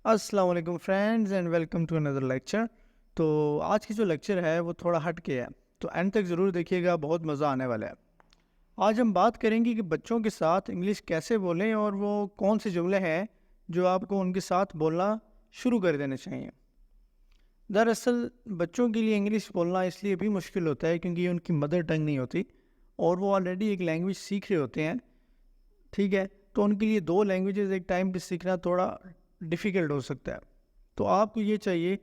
अस्सलाम वालेकुम friends and welcome to another lecture. तो आज की जो लेक्चर है वो थोड़ा हट के है, तो एंड तक ज़रूर देखिएगा, बहुत मज़ा आने वाला है। आज हम बात करेंगे कि बच्चों के साथ इंग्लिश कैसे बोलें और वो कौन से जुमले हैं जो आपको उनके साथ बोलना शुरू कर देने चाहिए। दरअसल बच्चों के लिए इंग्लिश बोलना इसलिए भी मुश्किल होता है क्योंकि ये उनकी मदर टंग नहीं होती और वो ऑलरेडी एक लैंग्वेज सीख रहे होते हैं। ठीक है, तो उनके लिए दो लैंग्वेजेस एक टाइम पे सीखना थोड़ा डिफ़िकल्ट हो सकता है। तो आपको ये चाहिए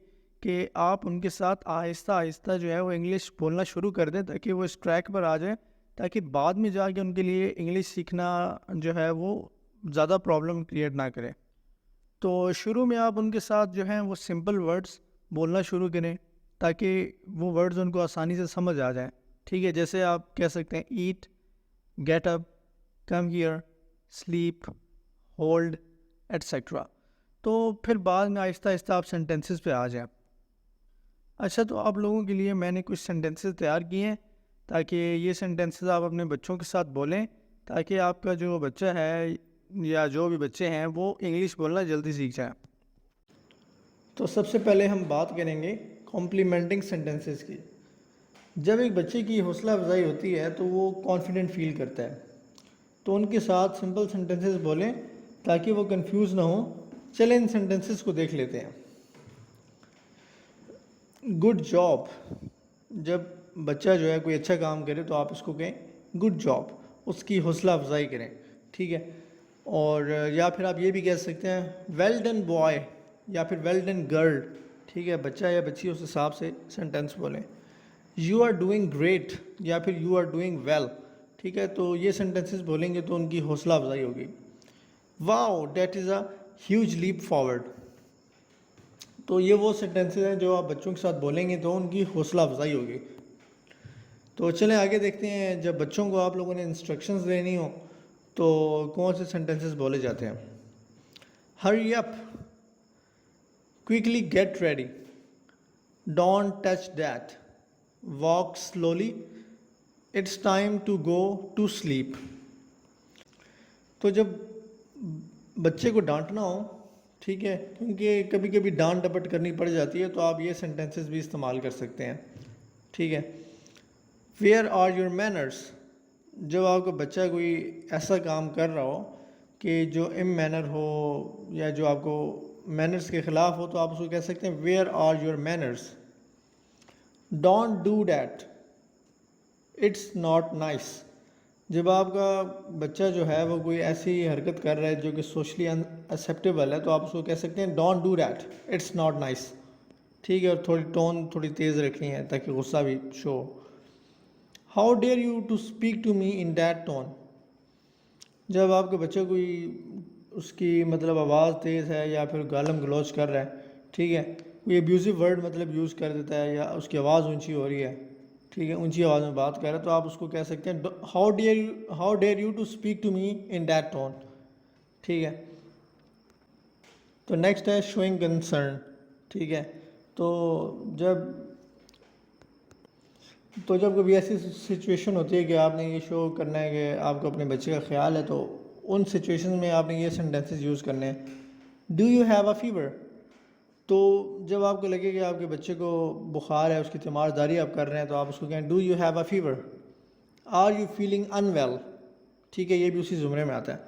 कि आप उनके साथ आहिस्ता आहिस्ता जो है वो इंग्लिश बोलना शुरू कर दें ताकि वो इस ट्रैक पर आ जाए, ताकि बाद में जाके उनके लिए इंग्लिश सीखना जो है वो ज़्यादा प्रॉब्लम क्रिएट ना करे। तो शुरू में आप उनके साथ जो हैं वो सिंपल वर्ड्स बोलना शुरू करें ताकि वो वर्ड्स उनको आसानी से समझ आ जाएं। ठीक है, जैसे आप कह सकते हैं eat, get up, come here, sleep, hold, etcetera. तो फिर बाद में आहिस्ता आहिस्ता आप सेंटेंसेस पे आ जाएं। अच्छा, तो आप लोगों के लिए मैंने कुछ सेंटेंसेस तैयार किए हैं ताकि ये सेंटेंसेस आप अपने बच्चों के साथ बोलें, ताकि आपका जो बच्चा है या जो भी बच्चे हैं वो इंग्लिश बोलना जल्दी सीख जाए। तो सबसे पहले हम बात करेंगे कॉम्प्लीमेंटिंग सेंटेंसेस की। जब एक बच्चे की हौसला अफजाई होती है तो वो कॉन्फिडेंट फील करता है, तो उनके साथ सिंपल सेंटेंसेस बोलें ताकि वो कंफ्यूज ना हो। चलें इन सेंटेंसेस को देख लेते हैं। गुड जॉब, जब बच्चा जो है कोई अच्छा काम करे तो आप उसको कहें गुड जॉब, उसकी हौसला अफजाई करें। ठीक है, और या फिर आप ये भी कह सकते हैं वेल डन बॉय या फिर वेल डन गर्ल। ठीक है, बच्चा या बच्ची उस हिसाब से सेंटेंस बोलें। यू आर डूइंग ग्रेट या फिर यू आर डूइंग वेल। ठीक है, तो ये सेंटेंसेस बोलेंगे तो उनकी हौसला अफजाई होगी। Wow that is a huge leap forward. तो ये वो सेंटेंसेस हैं जो आप बच्चों के साथ बोलेंगे तो उनकी हौसला अफजाई होगी। तो चलें आगे देखते हैं, जब बच्चों को आप लोगों ने इंस्ट्रक्शंस देनी हो तो कौन से सेंटेंसेस बोले जाते हैं। Hurry up, quickly get ready, don't touch that, walk slowly, it's time to go to sleep. तो जब बच्चे को डांटना हो, ठीक है, क्योंकि कभी कभी डांट डपट करनी पड़ जाती है, तो आप ये सेंटेंसेस भी इस्तेमाल कर सकते हैं। ठीक है, वेयर आर योर मैनर्स, जब आपका बच्चा कोई ऐसा काम कर रहा हो कि जो इम मैनर हो या जो आपको मैनर्स के ख़िलाफ़ हो, तो आप उसको कह सकते हैं where are your manners. Don't do that, it's not nice, जब आपका बच्चा जो है वो कोई ऐसी हरकत कर रहा है जो कि सोशली अनएक्सेप्टेबल है, तो आप उसको कह सकते हैं don't do that, it's not nice. ठीक है, और थोड़ी टोन थोड़ी तेज़ रखनी है ताकि गुस्सा भी show. How dare you to speak to me in that tone, जब आपके बच्चे कोई उसकी मतलब आवाज़ तेज़ है या फिर गालम गलौज कर रहा है, ठीक है, कोई एब्यूजिव वर्ड मतलब यूज़ कर देता है या उसकी आवाज़ ऊंची हो रही है, ठीक है, ऊंची आवाज़ में बात कर रहा है, तो आप उसको कह सकते हैं how dare you to speak to me in that tone. ठीक है, तो नेक्स्ट है शोइंग कंसर्न। ठीक है, तो जब जब कभी ऐसी सिचुएशन होती है कि आपने ये शो करना है कि आपको अपने बच्चे का ख्याल है, तो उन सिचुएशन में आपने ये सेंटेंसेस यूज़ करने हैं। Do you have a fever, तो जब आपको लगे कि आपके बच्चे को बुखार है, उसकी तीमारदारी आप कर रहे हैं, तो आप उसको कहें do you have a fever. Are you feeling unwell, ठीक है, ये भी उसी ज़ुमरे में आता है।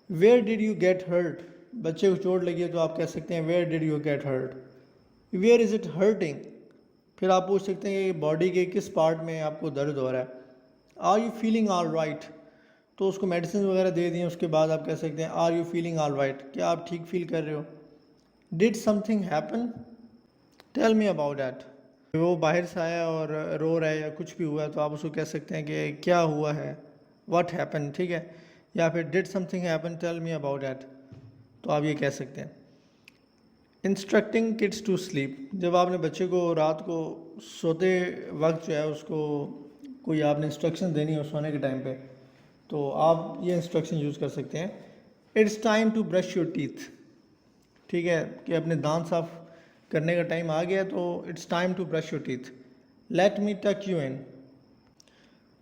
Where did you get hurt, बच्चे को चोट लगी है तो आप कह सकते हैं where did you get hurt. Where is it hurting, फिर आप पूछ सकते हैं कि बॉडी के किस पार्ट में आपको दर्द हो रहा है। Are you feeling all right, तो उसको मेडिसिन वगैरह दे दिए, उसके बाद आप कह सकते हैं are you feeling all right, क्या आप ठीक फील कर रहे हो। Did something happen, tell me about that, वो बाहर से आया और रो रहा है या कुछ भी हुआ है, तो आप उसको कह सकते हैं कि क्या हुआ है, व्हाट हैपन। ठीक है, या फिर did something happen tell me about that, तो आप ये कह सकते हैं। इंस्ट्रक्टिंग किड्स टू स्लीप, जब आपने बच्चे को रात को सोते वक्त जो है उसको कोई आपने इंस्ट्रक्शन देनी हो सोने के टाइम पे, तो आप ये इंस्ट्रक्शन यूज़ कर सकते हैं। It's time to brush your teeth, ठीक है, कि अपने दांत साफ करने का टाइम आ गया, तो it's time to brush your teeth. Let me tuck you in,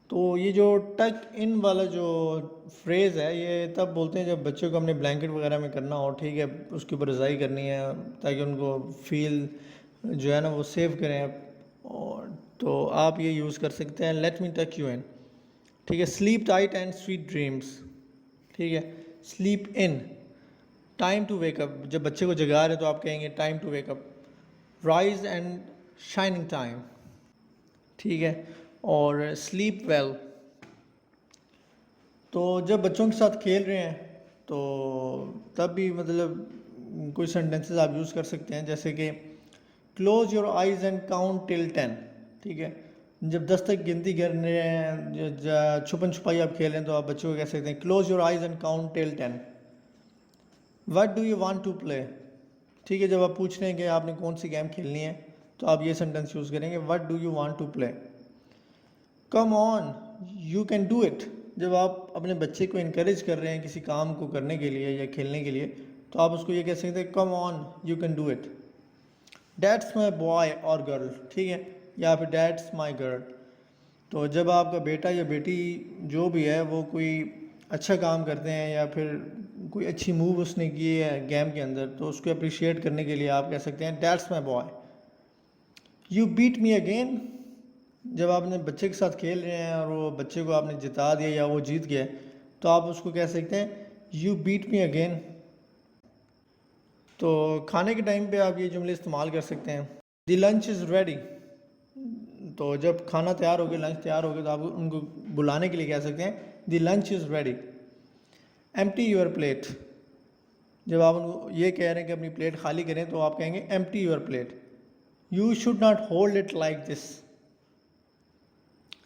तो ये जो टक इन वाला जो फ्रेज़ है ये तब बोलते हैं जब बच्चों को अपने ब्लैंकेट वगैरह में करना हो, ठीक है, उसके ऊपर रज़ाई करनी है ताकि उनको फील जो है ना वो सेव करें। और तो आप ये यूज़ कर सकते हैं, लेट मी टक यू इन, ठीक है। Sleep tight and sweet dreams, ठीक है। Sleep in, time to wake up, जब बच्चे को जगा रहे तो आप कहेंगे time to wake up. Rise and shining time, ठीक है। और स्लीप वेल, तो जब बच्चों के साथ खेल रहे हैं तो तब भी मतलब कोई सेंटेंसेस आप यूज़ कर सकते हैं, जैसे कि close your eyes and count till 10, ठीक है। जब 10 तक गिनती कर रहे हैं, छुपन छुपाई आप खेल रहे हैं, तो आप बच्चों को कह सकते हैं close your eyes and count till 10। What do you want to play, ठीक है। जब आप पूछ रहे हैं कि आपने कौन सी गेम खेलनी है तो आप ये सेंटेंस यूज़ करेंगे, what do you want to play. Come on you can do it, जब आप अपने बच्चे को इनक्रेज कर रहे हैं किसी काम को करने के लिए या खेलने के लिए तो आप उसको ये कह सकते हैं कम on you can do it. That's my boy और गर्ल, ठीक है, या फिर डैट्स माई गर्ल। तो जब आपका बेटा या बेटी जो भी है वो कोई अच्छा काम करते हैं या फिर कोई अच्छी मूव उसने की है गेम के अंदर तो उसको अप्रिशिएट करने के लिए आप कह सकते हैं that's my boy. You beat me again, जब आप अपने बच्चे के साथ खेल रहे हैं और वो बच्चे को आपने जिता दिया या वो जीत गया तो आप उसको कह सकते हैं यू बीट मी अगेन। तो खाने के टाइम पे आप ये जुमले इस्तेमाल कर सकते हैं, द लंच इज़ रेडी, तो जब खाना तैयार हो गया, लंच तैयार हो गया तो आप उनको बुलाने के लिए कह सकते हैं the lunch is ready. Empty your plate, जब आप उनको ये कह रहे हैं कि अपनी प्लेट खाली करें तो आप कहेंगे empty your plate. You should not hold it like this,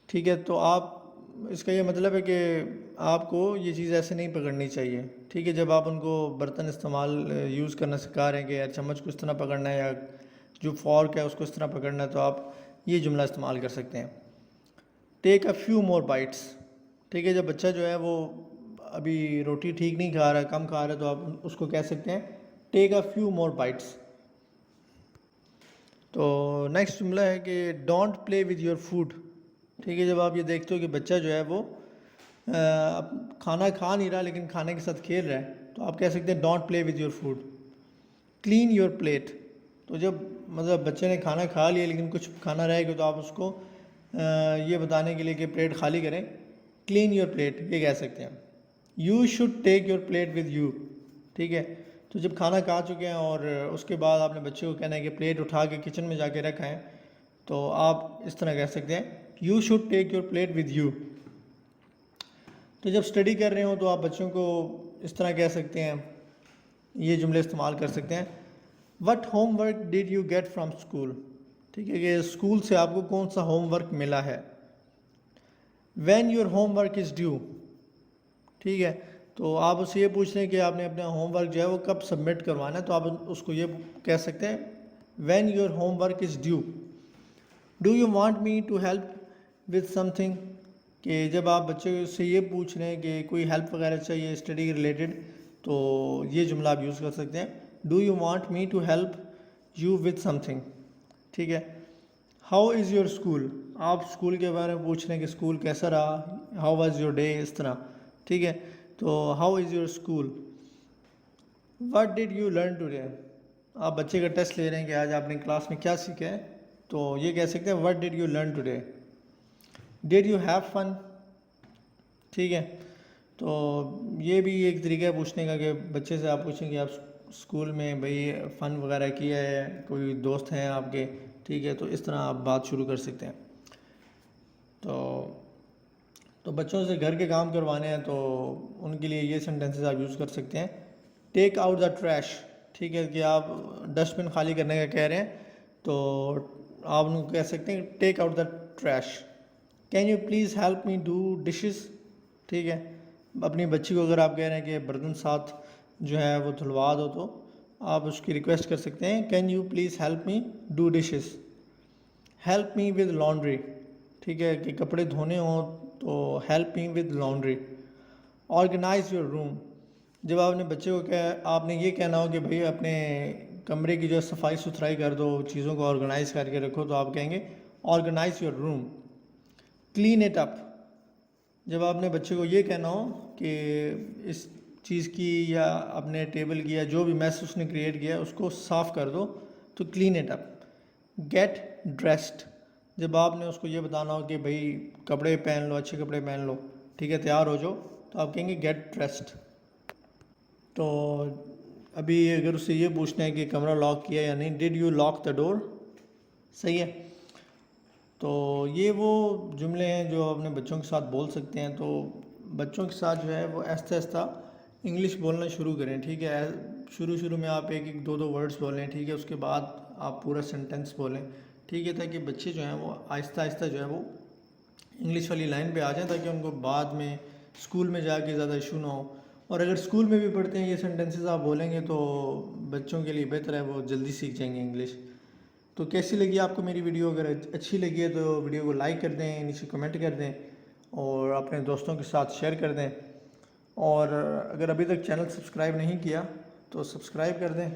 ठीक है। तो आप इसका ये मतलब है कि आपको ये चीज़ ऐसे नहीं पकड़नी चाहिए, ठीक है। जब आप उनको बर्तन इस्तेमाल यूज़ करना सिखा रहे हैं कि यार चम्मच को इस तरह पकड़ना है या जो फॉर्क है उसको इस तरह पकड़ना है तो आप ये जुमला इस्तेमाल कर सकते हैं, take a few more bites, ठीक है। जब बच्चा जो है वो अभी रोटी ठीक नहीं खा रहा है, कम खा रहा है, तो आप उसको कह सकते हैं take a few more bites. तो नेक्स्ट जुमला है कि don't play with your food, ठीक है। जब आप ये देखते हो कि बच्चा जो है वो खाना खा नहीं रहा लेकिन खाने के साथ खेल रहा है तो आप कह सकते हैं don't play with your food. Clean your plate, तो जब मतलब बच्चे ने खाना खा लिया लेकिन कुछ खाना रह गया तो आप उसको ये बताने के लिए कि प्लेट खाली करें, क्लीन योर प्लेट ये कह सकते हैं। You should take your plate with you, ठीक है। तो जब खाना खा चुके हैं और उसके बाद आपने बच्चे को कहना है कि प्लेट उठा के किचन में जाके रखा है तो आप इस तरह कह सकते हैं you should take your plate with you. तो जब स्टडी कर रहे हो तो आप बच्चों को इस तरह कह सकते हैं, ये जुमले इस्तेमाल कर सकते हैं, what homework did you get from school, ठीक है, कि स्कूल से आपको कौन सा होमवर्क मिला है। When your homework is due, ठीक है। तो आप उससे ये पूछ रहे हैं कि आपने अपना होमवर्क जो है वो कब सबमिट करवाना है तो आप उसको ये कह सकते हैं when your homework is due. Do you want me to help with something, कि जब आप बच्चे से ये पूछ रहे हैं कि कोई हेल्प वगैरह चाहिए स्टडी के रिलेटेड तो ये जुमला आप यूज़ कर सकते हैं, do you want me to help you with something, ठीक है। हाउ इज़ योर स्कूल, आप स्कूल के बारे में पूछ रहे हैं कि स्कूल कैसा रहा, हाउ वाज योर डे, इस तरह, ठीक है। तो how is your school. What did you learn today, आप बच्चे का टेस्ट ले रहे हैं कि आज आपने क्लास में क्या सीखा है तो ये कह सकते हैं what did you learn today. Did you have fun, ठीक है। तो ये भी एक तरीका है पूछने का कि बच्चे से आप पूछें कि आप स्कूल में भाई फ़न वगैरह किया है, कोई दोस्त हैं आपके, ठीक है। तो इस तरह आप बात शुरू कर सकते हैं। तो बच्चों से घर के काम करवाने हैं तो उनके लिए ये सेंटेंसेस आप यूज़ कर सकते हैं, टेक आउट द ट्रैश, ठीक है, कि आप डस्टबिन खाली करने का कह रहे हैं तो आप उनको कह सकते हैं take out the trash. Can you please help me do dishes, ठीक है। अपनी बच्ची को अगर आप कह रहे हैं कि बर्तन साथ जो है वो धुलवा दो तो आप उसकी रिक्वेस्ट कर सकते हैं can you please help me do dishes. Help me with laundry, ठीक है, कि कपड़े धोने हों तो help me with laundry. Organise your room, जब आपने बच्चे को आपने ये कहना हो कि भाई अपने कमरे की जो सफाई सुथराई कर दो, चीज़ों को ऑर्गेनाइज करके रखो तो आप कहेंगे organise your room. Clean it up, जब आपने बच्चे को ये कहना हो कि इस चीज़ की या अपने टेबल की या जो भी मैस उसने क्रिएट किया है उसको साफ़ कर दो, तो clean it up. Get dressed, जब आपने उसको ये बताना हो कि भाई कपड़े पहन लो, अच्छे कपड़े पहन लो, ठीक है, तैयार हो जाओ, तो आप कहेंगे गेट ड्रेस्ड। तो अभी अगर उससे ये पूछना है कि कमरा लॉक किया या नहीं, did you lock the door, सही है। तो ये वो जुमले हैं जो अपने बच्चों के साथ बोल सकते हैं। तो बच्चों के साथ जो है वो आहिस्ता आहिस्ता इंग्लिश बोलना शुरू करें, ठीक है। शुरू शुरू में आप एक एक दो दो वर्ड्स बोलें, ठीक है, उसके बाद आप पूरा सेंटेंस बोलें, ठीक है, ताकि बच्चे जो हैं वो आहिस्ता आहिस्ता जो है वो इंग्लिश वाली लाइन पे आ जाएं, ताकि उनको बाद में स्कूल में जाके ज़्यादा इशू ना हो। और अगर स्कूल में भी पढ़ते हैं ये सेंटेंसेस आप बोलेंगे तो बच्चों के लिए बेहतर है, वो जल्दी सीख जाएंगे इंग्लिश। तो कैसी लगी आपको मेरी वीडियो? अगर अच्छी लगी है तो वीडियो को लाइक कर दें, नीचे कमेंट कर दें और अपने दोस्तों के साथ शेयर कर दें। और अगर अभी तक चैनल सब्सक्राइब नहीं किया तो सब्सक्राइब कर दें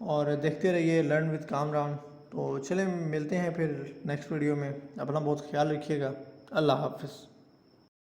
और देखते रहिए लर्न विद कामरान। तो चलें मिलते हैं फिर नेक्स्ट वीडियो में। अपना बहुत ख्याल रखिएगा। अल्लाह हाफ़िज़।